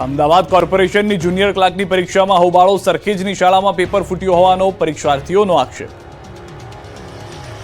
અમદાવાદ કોર્પોરેશનની જુનિયર ક્લાર્કની પરીક્ષામાં હોબાળો. સરખેજની શાળામાં પેપર ફૂટ્યો હોવાનો પરીક્ષાર્થીઓનો આક્ષેપ.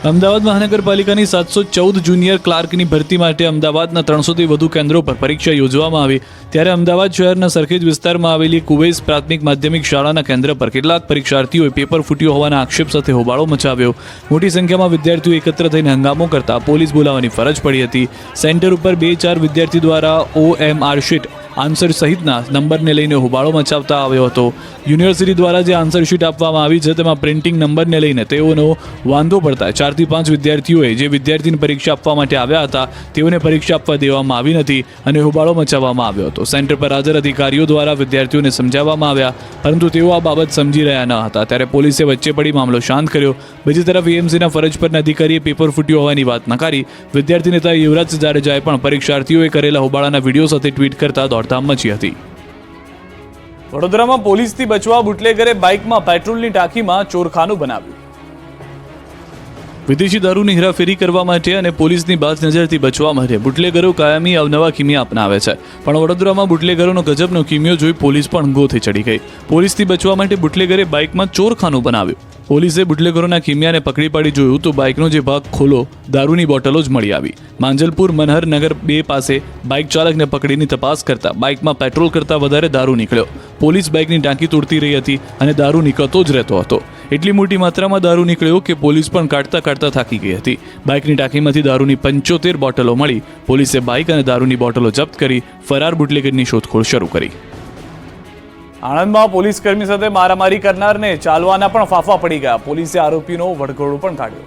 અમદાવાદ મહાનગરપાલિકાની 714 જુનિયર ક્લાર્કની ભરતી માટે અમદાવાદના 300થી વધુ કેન્દ્રો પર પરીક્ષા યોજવામાં આવી. ત્યારે અમદાવાદ શહેરના સરખેજ વિસ્તારમાં આવેલી કુવૈસ પ્રાથમિક માધ્યમિક શાળાના કેન્દ્ર પર કેટલાક પરીક્ષાર્થીઓએ પેપર ફૂટ્યો હોવાના આક્ષેપ સાથે હોબાળો મચાવ્યો. મોટી સંખ્યામાં વિદ્યાર્થીઓ એકત્ર થઈને હંગામો કરતા પોલીસ બોલાવવાની ફરજ પડી હતી. સેન્ટર ઉપર 2-4 વિદ્યાર્થી દ્વારા OMR શીટ આન્સર સહિતના નંબરને લઈને હોબાળો મચાવતા આવ્યો હતો. યુનિવર્સિટી દ્વારા જે આન્સર શીટ આપવામાં આવી છે તેમાં પ્રિન્ટિંગ નંબરને લઈને તેઓનો વાંધો પડતા 4 થી 5 વિદ્યાર્થીઓએ જે વિદ્યાર્થીની પરીક્ષા આપવા માટે આવ્યા હતા તેઓને પરીક્ષા આપવા દેવામાં આવી નથી અને હોબાળો મચાવવામાં આવ્યો હતો. સેન્ટર પર હાજર અધિકારીઓ દ્વારા વિદ્યાર્થીઓને સમજાવવામાં આવ્યા, પરંતુ તેઓ આ બાબત સમજી રહ્યા ન હતા. ત્યારે પોલીસે વચ્ચે પડી મામલો શાંત કર્યો. બીજી તરફ EMCના ફરજ પરના અધિકારીએ પેપર ફૂટ્યો હોવાની વાત નકારી. વિદ્યાર્થી નેતા યુવરાજ જાડેજાએ પણ પરીક્ષાર્થીઓએ કરેલા હોબાળાના વિડીયો સાથે ટ્વીટ કરતા દોડધામ મચી હતી. વડોદરામાં પોલીસથી બચવા બુટલેગરે બાઇકમાં પેટ્રોલની ટાંકીમાં ચોરખાનું બનાવ્યું. વિદેશી દારૂની હેરાફેરી કરવા માટે અને પોલીસની બાજ નજરથી બચવા માટે બુટલેગરો કાયમી અવનવા કિમિયા અપનાવે છે. પણ વડોદરામાં બુટલેગરોનો ગજબનો કિમિયો જોઈ પોલીસ પણ ગોથી ચડી ગઈ. પોલીસથી બચવા માટે બુટલેગરે બાઇકમાં ચોરખાનું બનાવ્યું. પોલીસે બુટલેગરોના કિમિયાને પકડી પાડી જોયું તો બાઇકનો જે ભાગ ખોલો દારૂની બોટલો જ મળી આવી. માંજલપુર મનહરનગર 2 પાસે બાઇક ચાલકને પકડીને તપાસ કરતા બાઇકમાં પેટ્રોલ કરતાં વધારે દારૂ નીકળ્યો. પોલીસ બાઇકની ટાંકી તોડતી રહી હતી અને દારૂ નીકળતો જ રહેતો હતો. એટલી મોટી માત્રામાં દારૂ નીકળ્યો કે પોલીસ પણ કાઢતા થાકી ગઈ હતી. બાઇકની ટાંકીમાંથી દારૂની 75 બોટલો મળી. પોલીસે બાઇક અને દારૂની બોટલો જપ્ત કરી ફરાર બુટલેગરની શોધખોળ શરૂ કરી. આણંદમાં પોલીસ કર્મી સાથે મારામારી કરનારને ચાલવાના પણ ફાફા પડી ગયા. પોલીસે આરોપીનો વડઘોડો પણ કાઢ્યો.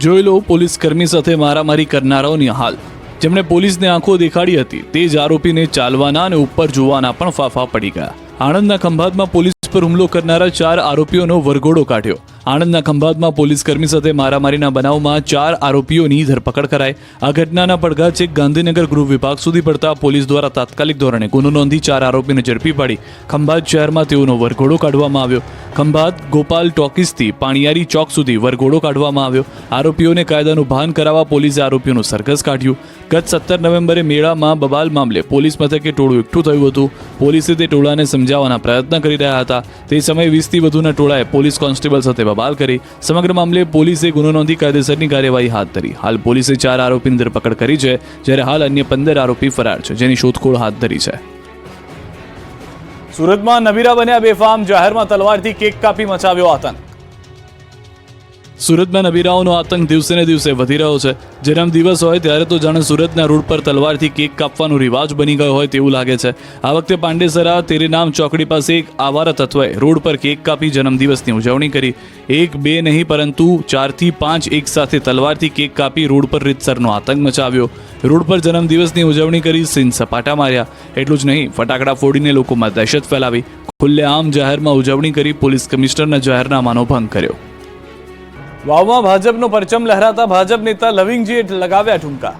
જોઈ લો પોલીસ કર્મી સાથે મારામારી કરનારાઓની હાલ. જેમણે પોલીસને આંખો દેખાડી હતી તે જ આરોપીને ચાલવાના અને ઉપર જોવાના પણ ફાફા પડી ગયા. આણંદના ખંભાતમાં પોલીસ પર હુમલો કરનારા 4 આરોપીઓનો વરઘોડો કાઢ્યો. આણંદના ખંભાતમાં પોલીસ કર્મી સાથે મારામારીના બનાવમાં 4 આરોપીઓની ધરપકડ કરાઈ. આ ઘટનાના પડઘા છેક ગાંધીનગર ગૃહ વિભાગ સુધી પડતા પોલીસ દ્વારા તાત્કાલિક ધોરણે ગુનો નોંધી 4 આરોપીને ઝડપી પાડી ખંભાત શહેરમાં તેઓનો વરઘોડો કાઢવામાં આવ્યો. ખંભાત ગોપાલ ટોકીસથી પાણીયારી ચોક સુધી વરઘોડો કાઢવામાં આવ્યો. આરોપીઓને કાયદાનું ભાન કરાવવા પોલીસે આરોપીઓનું સરઘસ કાઢ્યું. ગત 17 નવેમ્બરે મેળામાં બબાલ મામલે પોલીસ મથકે ટોળું એકઠું થયું હતું. પોલીસે તે ટોળાને સમજાવવાના પ્રયત્ન કરી રહ્યા હતા. તે સમયે 20 થી વધુના ટોળાએ પોલીસ કોન્સ્ટેબલ સાથે બબાલ કરી. સમગ્ર મામલે પોલીસે ગુનો નોંધી કાયદેસરની કાર્યવાહી હાથ ધરી. હાલ પોલીસે 4 આરોપીની ધરપકડ કરી છે, જ્યારે હાલ અન્ય 15 આરોપી ફરાર છે, જેની શોધખોળ હાથ ધરી છે. સુરતમાં નબીરા બન્યા બેફામ, જાહેરમાં તલવારથી કેક કાપી મચાવ્યો આતંક. સુરતમાં નબીરાઓનો આતંક દિવસે ને દિવસે વધી રહ્યો છે. જન્મ દિવસ હોય ત્યારે તો જાણે સુરતના રોડ પર તલવારથી કેક કાપવાનો રિવાજ બની ગયો હોય તેવું લાગે છે. આ વખતે પાંડેસરા તેરે નામ ચોકડી પાસે એક આવારા તત્વએ રોડ પર કેક કાપી જન્મદિવસની ઉજવણી કરી. 1-2 નહીં પરંતુ 4 થી 5 એક સાથે તલવારથી કેક કાપી રોડ પર રીતસરનો આતંક મચાવ્યો. રોડ પર જન્મદિવસની ઉજવણી કરી સીન સપાટા માર્યા. એટલું જ નહીં, ફટાકડા ફોડીને લોકોમાં દહેશત ફેલાવી. ખુલ્લેઆમ જાહેરમાં ઉજવણી કરી પોલીસ કમિશનરના જાહેરનામાનો ભંગ કર્યો. વાવમાં ભાજપનો પરચમ લહેરાતા ભાજપ નેતા લવિંગજીએ લગાવ્યા ઠુમકા.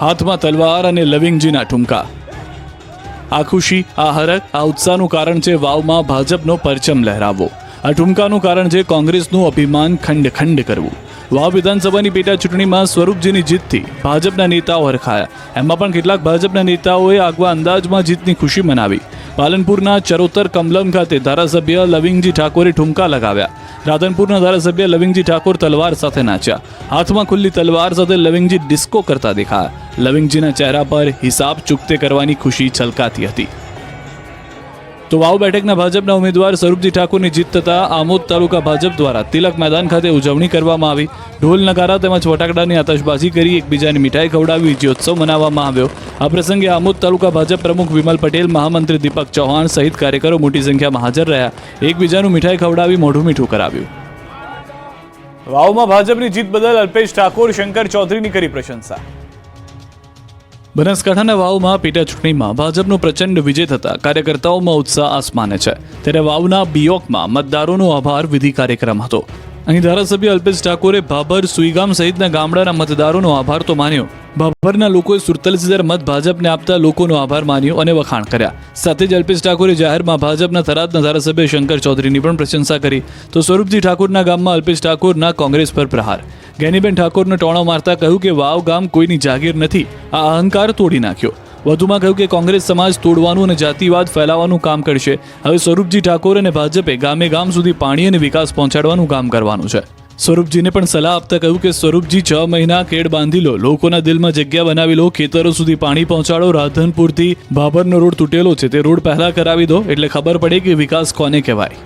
હાથમાં તલવાર અને લવિંગજીના ઠુમકા. આ ખુશી, આ હરખ, આ ઉત્સાહનું કારણ છે વાવમાં ભાજપનો પરચમ લહેરાવવો. આ ઠુમકાનું કારણ છે કોંગ્રેસનું અભિમાન ખંડ ખંડ કરવું. વાવ વિધાનસભાની પેટા ચૂંટણીમાં સ્વરૂપજીની જીતથી ભાજપના નેતાઓ હરખાયા. એમાં પણ કેટલાક ભાજપના નેતાઓએ આગવા અંદાજમાં જીતની ખુશી મનાવી. પાલનપુરના ચરોતર કમલમ ખાતે ધારાસભ્ય લવિંગજી ઠાકોરે ઠુમકા લગાવ્યા. રાધનપુરના ધારાસભ્ય લવિંગજી ઠાકોર તલવાર સાથે નાચ્યા. હાથમાં ખુલ્લી તલવાર સાથે લવિંગજી ડિસ્કો કરતા દેખાયા. લવિંગજીના ચહેરા પર હિસાબ ચૂકતે કરવાની ખુશી છલકાતી હતી. તો વાવ બેઠકના ભાજપના ઉમેદવાર સ્વરૂપજી ઠાકોરની જીત થતા આમોદ તાલુકા ભાજપ દ્વારા તિલક મેદાન ખાતે ઉજવણી કરવામાં આવી. ઢોલ નગારા તેમજ ફટાકડાની આતશબાજી કરી એકબીજાની મીઠાઈ ખવડાવી વિજયોત્સવ મનાવવામાં આવ્યો. આ પ્રસંગે આમોદ તાલુકા ભાજપ પ્રમુખ વિમલ પટેલ, મહામંત્રી દીપક ચૌહાણ સહિત કાર્યકરો મોટી સંખ્યામાં હાજર રહ્યા. એકબીજાનું મીઠાઈ ખવડાવી મોઢું મીઠું કરાવ્યું. વાવમાં ભાજપની જીત બદલ અલ્પેશ ઠાકોર, શંકર ચૌધરીની કરી પ્રશંસા. બનાસકાંઠાના વાવમાં પેટા ચૂંટણીમાં ભાજપનો પ્રચંડ વિજય થતા કાર્યકર્તાઓમાં ઉત્સાહ આસમાને છે. ત્યારે વાવના બિયોકમાં મતદારોનો આભાર વિધિ કાર્યક્રમ હતો. અહીં ધારાસભ્ય અલ્પેશ ઠાકોરે ભાભર, સુઈગામ સહિતના ગામડાના મતદારોનો આભાર તો માન્યો. ભાભરના લોકોએ 47,000 મત ભાજપને આપતા લોકોનો આભાર માન્યો અને વખાણ કર્યા. સાથે જ અલ્પેશ ઠાકોરે જાહેરમાં ભાજપના થરાદના ધારાસભ્ય શંકર ચૌધરીની પણ પ્રશંસા કરી. તો સ્વરૂપજી ઠાકોરના ગામમાં અલ્પેશ ઠાકોરના કોંગ્રેસ પર પ્રહાર. જ્ઞાનીબેન ઠાકોરને ટોણો મારતા કહ્યું કે વાવ ગામ કોઈની જાગીર નથી, આ અહંકાર તોડી નાખ્યો. વધુમાં કહ્યું કે કોંગ્રેસ સમાજ તોડવાનું અને જાતિવાદ ફેલાવવાનું કામ કરશે. હવે સ્વરૂપજી ઠાકોર અને ભાજપે ગામે ગામ સુધી પાણી અને વિકાસ પહોંચાડવાનું કામ કરવાનું છે. સ્વરૂપજીને પણ સલાહ આપતા કહ્યું કે સ્વરૂપજી 6 મહિના કેડ બાંધી લો, લોકોના દિલમાં જગ્યા બનાવી લો, ખેતરો સુધી પાણી પહોંચાડો. રાધનપુરથી ભાભરનો રોડ તૂટેલો છે, તે રોડ પહેલા કરાવી દો એટલે ખબર પડે કે વિકાસ કોને કહેવાય.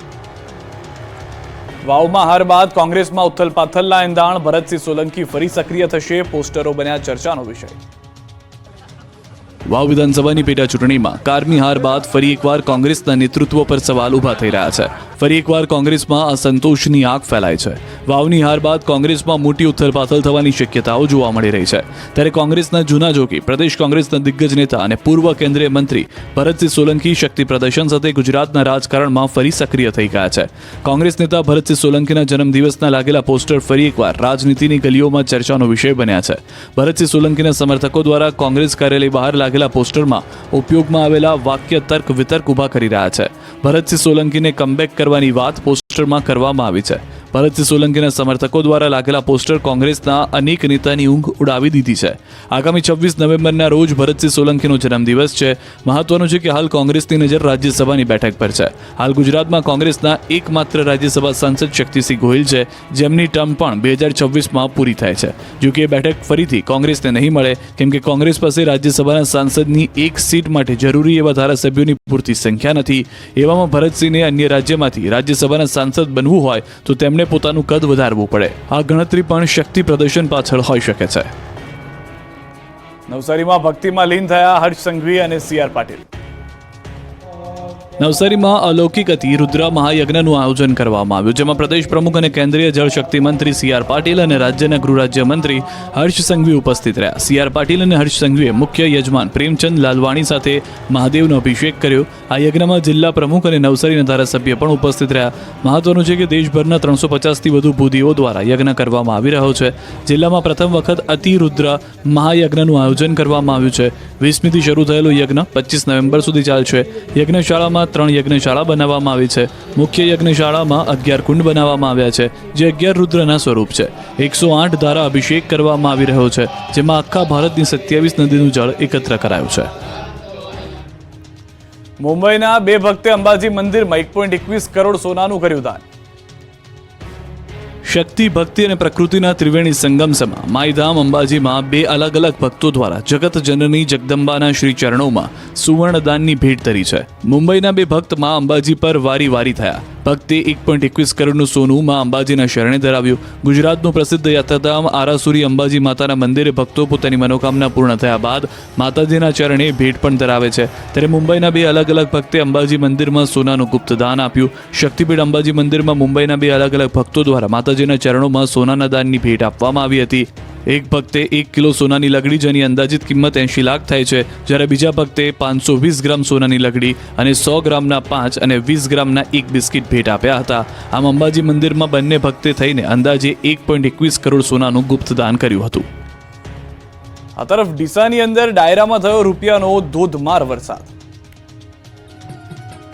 વાવમાં હાર બાદ કોંગ્રેસમાં ઉથલપાથલના એંધાણ. ભરતસિંહ સોલંકી ફરી સક્રિય થશે, પોસ્ટરો બન્યા ચર્ચાનો વિષય. વાવ વિધાનસભાની પેટા ચૂંટણીમાં કારમી હાર બાદ ફરી એકવાર કોંગ્રેસના નેતૃત્વ પર સવાલ ઊભા થઈ રહ્યા છે. ફરી એકવાર કોંગ્રેસમાં અસંતોષની આગ ફેલાય છે. વાવની હાર બાદ કોંગ્રેસમાં મોટી ઉથલપાથલ થવાની શક્યતાઓ જોવા મળી રહી છે. ત્યારે કોંગ્રેસના જૂના જોગી, પ્રદેશ કોંગ્રેસના દિગ્ગજ નેતા અને પૂર્વ કેન્દ્રીય મંત્રી ભરતસિંહ સોલંકી શક્તિ પ્રદર્શન સાથે ગુજરાતના રાજકારણમાં ફરી સક્રિય થઈ ગયા છે. કોંગ્રેસ નેતા ભરતસિંહ સોલંકીના જન્મદિવસના લાગેલા પોસ્ટર ફરી એકવાર રાજનીતિની ગલીઓમાં ચર્ચાનો વિષય બન્યા છે. ભરતસિંહ સોલંકીના સમર્થકો દ્વારા કોંગ્રેસ કાર્યાલય બહાર લાગેલા પોસ્ટરમાં ઉપયોગમાં આવેલા વાક્ય તર્ક વિતર્ક ઊભા કરી રહ્યા છે. ભરતસિંહ સોલંકીને કમબેક કરવાની વાત પોસ્ટરમાં કરવામાં આવી છે. ભરતસિંહ સોલંકીના સમર્થકો દ્વારા લાગેલા પોસ્ટર કોંગ્રેસના અનેક નેતાની ઊંઘ ઉડાવી દીધી છે. આગામી 26 નવેમ્બરના રોજ ભરતસિંહ સોલંકીનો જન્મદિવસ છે. મહત્વનું છે કે હાલ કોંગ્રેસની નજર રાજ્યસભાની બેઠક પર છે. હાલ ગુજરાતમાં કોંગ્રેસના એકમાત્ર રાજ્યસભા સાંસદ શક્તિસિંહ ગોહિલ છે, જેમની ટર્મ પણ 2026માં પૂરી થાય છે. જો કે બેઠક ફરીથી કોંગ્રેસને નહીં મળે, કેમ કે કોંગ્રેસ પાસે રાજ્યસભાના સાંસદની એક સીટ માટે જરૂરી એવા ધારાસભ્યોની પૂરતી સંખ્યા નથી. એવામાં ભરતસિંહને અન્ય રાજ્યમાંથી રાજ્યસભાના સાંસદ બનવું હોય તો તેમણે પોતાનું કદ વધારવું પડે. આ ગણતરી પણ શક્તિ પ્રદર્શન પાછળ હોઈ શકે છે. નવસારીમાં ભક્તિમાં લીન થયા હર્ષ સંઘવી અને CR પાટીલ. નવસારીમાં અલૌકિક અતિ રુદ્ર મહાયજ્ઞનું આયોજન કરવામાં આવ્યું, જેમાં પ્રદેશ પ્રમુખ અને કેન્દ્રીય જળશક્તિ મંત્રી CR પાટીલ અને રાજ્યના ગૃહ રાજ્યમંત્રી હર્ષ સંઘવી ઉપસ્થિત રહ્યા. CR પાટીલ અને હર્ષ સંઘવીએ મુખ્ય યજમાન પ્રેમચંદ લાલવાણી સાથે મહાદેવનો અભિષેક કર્યો. આ યજ્ઞમાં જિલ્લા પ્રમુખ અને નવસારીના ધારાસભ્ય પણ ઉપસ્થિત રહ્યા. મહત્વનું છે કે દેશભરના 350થી વધુ ભૂદેવો દ્વારા યજ્ઞ કરવામાં આવી રહ્યો છે. જિલ્લામાં પ્રથમ વખત અતિ રુદ્ર મહાયજ્ઞનું આયોજન કરવામાં આવ્યું છે. 20મીથી શરૂ થયેલો યજ્ઞ 25 નવેમ્બર સુધી ચાલશે. યજ્ઞશાળામાં 3 યજ્ઞશાળા બનાવવામાં આવી છે. મુખ્ય યજ્ઞશાળામાં 11 કુંડ બનાવવામાં આવ્યા છે, જે 11 રુદ્રના સ્વરૂપ છે. 108 ધારા અભિષેક કરવામાં આવી રહ્યો છે, જેમાં આખા ભારતની 27 નદીનું જળ એકત્ર કરાયું છે. મુંબઈના 2 ભક્તે અંબાજી મંદિરમાં 1.21 કરોડ સોનાનું કર્યું દાન. શક્તિ, ભક્તિ અને પ્રકૃતિના ત્રિવેણી સંગમસમાં માઈધામ અંબાજીમાં 2 અલગ અલગ ભક્તો દ્વારા જગત જનની જગદંબાના શ્રી ચરણોમાં સુવર્ણદાનની ભેટ ધરી છે. મુંબઈના 2 ભક્ત માં અંબાજી પર વારી થયા. ભક્તે 1.21 કરોડનું સોનું માં અંબાજીના શરણે ધરાવ્યું. ગુજરાતનું પ્રસિદ્ધ યાત્રાધામ આરાસુરી અંબાજી માતાના મંદિરે ભક્તો પોતાની મનોકામના પૂર્ણ થયા બાદ માતાજીના ચરણે ભેટ પણ ધરાવે છે. ત્યારે મુંબઈના 2 અલગ અલગ ભક્તે અંબાજી મંદિરમાં સોનાનું ગુપ્ત દાન આપ્યું. શક્તિપીઠ અંબાજી મંદિરમાં મુંબઈના 2 અલગ અલગ ભક્તો દ્વારા માતાજીના ચરણોમાં સોનાના દાનની ભેટ આપવામાં આવી હતી. એક ભક્તે 1 કિલો સોનાની લગડી, જેની અંદાજિત કિંમત 80 લાખ થાય છે, જ્યારે બીજા ભક્તે 520 ગ્રામ સોનાની લગડી અને 100 ગ્રામના 5 અને 20 ગ્રામના 1 બિસ્કિટ ભેટ આપ્યા હતા. આમ અંબાજી મંદિરમાં બંને ભક્તે થઈને અંદાજે 1.21 કરોડ સોનાનું ગુપ્ત દાન કર્યું હતું. આ તરફ ડીસાની અંદર ડાયરામાં થયો રૂપિયાનો ધોધમાર વરસાદ.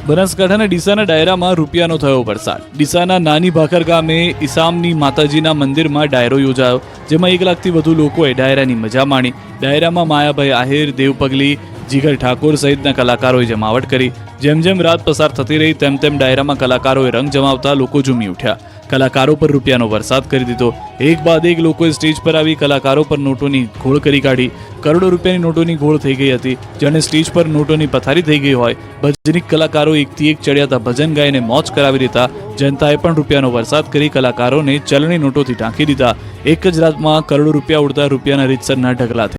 બનાસકાંઠાના ડીસાના ડાયરામાં રૂપિયાનો થયો વરસાદ. ડીસાના નાની ભાખર ગામે ઈસામની માતાજીના મંદિરમાં ડાયરો યોજાયો, જેમાં 1 લાખથી વધુ લોકોએ ડાયરાની મજા માણી. ડાયરામાં માયાભાઈ આહિર, દેવ પગલી, જીગર ઠાકોર સહિતના કલાકારોએ જમાવટ કરી. જેમ જેમ રાત પસાર થતી રહી તેમ તેમ ડાયરામાં કલાકારોએ રંગ જમાવતા લોકો ઝૂમી ઉઠ્યા. કલાકારો પર રૂપિયાનો વરસાદ કરી દીધો. એક બાદ એક લોકોએ સ્ટેજ પર આવી કલાકારો પર નોટોની ઘોળ કરી કાઢી. કરોડો રૂપિયાની નોટોની ઘોળ થઈ ગઈ હતી. જાણે સ્ટેજ પર નોટોની પથારી થઈ ગઈ હોય. ભજનિક કલાકારો એકથી એક ચડિયાતા ભજન ગાઈને મોજ કરાવી દેતા. જનતાએ પણ રૂપિયાનો વરસાદ કરી કલાકારોને ચલણી નોટોથી ઢાંકી દીધા. એક જ રાતમાં કરોડો રૂપિયા ઉડતા રૂપિયાના રીતસરના ઢગલા